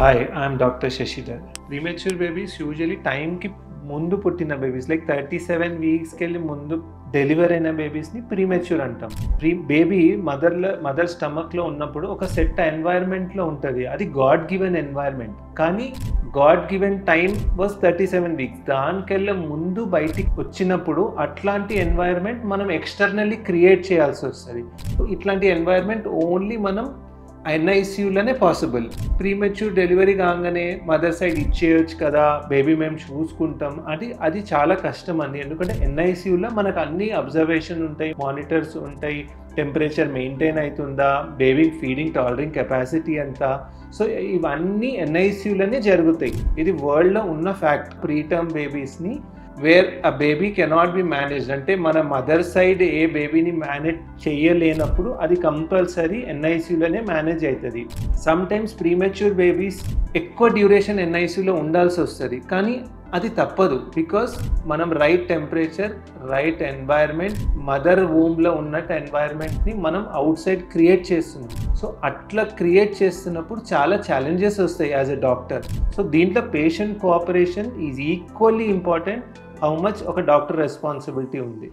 Hi, I'm Dr. Shashidhar. Premature babies usually time ki ముందు పుట్టిన babies like 37 వీక్స్కి వెళ్ళి ముందు డెలివరీ అయిన బేబీస్ని ప్రీమెచ్యూర్ అంటాం. బేబీ మదర్ స్టమక్లో ఉన్నప్పుడు ఒక సెట్ ఎన్వైర్న్మెంట్లో ఉంటుంది. అది గాడ్ గివెన్ ఎన్వైర్న్మెంట్. కానీ God given time was 37 weeks. దానికెళ్ళే ముందు బయటికి వచ్చినప్పుడు అట్లాంటి ఎన్వైర్న్మెంట్ మనం ఎక్స్టర్నల్లీ క్రియేట్ చేయాల్సి వస్తుంది. ఇట్లాంటి ఎన్వైర్న్మెంట్ ఓన్లీ మనం ఎన్ఐసియూలోనే పాసిబుల్. ప్రీమెచ్యూర్ డెలివరీ కాగానే మదర్ సైడ్ ఇచ్చేయచ్చు కదా, బేబీ మేము చూసుకుంటాం, అది చాలా కష్టం అండి. ఎందుకంటే ఎన్ఐసియూలో మనకు అన్ని అబ్జర్వేషన్ ఉంటాయి, మానిటర్స్ ఉంటాయి, టెంపరేచర్ మెయింటైన్ అవుతుందా, బేబీ ఫీడింగ్ టాలరింగ్ కెపాసిటీ ఎంత. సో ఇవన్నీ ఎన్ఐసియూలోనే జరుగుతాయి. ఇది వరల్డ్లో ఉన్న ఫ్యాక్ట్. ప్రీటర్మ్ బేబీస్ని where a baby cannot be managed, అంటే మన మదర్ సైడ్ ఏ బేబీని మేనేజ్ చేయలేనప్పుడు అది కంపల్సరీ ఎన్ఐసియూలోనే మేనేజ్ అవుతుంది. సమ్ టైమ్స్ ప్రీమెచ్యూర్ బేబీస్ ఎక్కువ డ్యూరేషన్ ఎన్ఐసియూలో ఉండాల్సి వస్తుంది, కానీ అది తప్పదు. బికాస్ మనం right temperature, right environment, mother వూమ్లో ఉన్నట్టు ఎన్వైర్న్మెంట్ని మనం అవుట్ సైడ్ క్రియేట్ చేస్తున్నాం. సో అట్లా క్రియేట్ చేస్తున్నప్పుడు చాలా ఛాలెంజెస్ వస్తాయి యాజ్ ఎ డాక్టర్. సో దీంట్లో patient cooperation is equally important how much ఒక డాక్టర్ రెస్పాన్సిబిలిటీ ఉంది.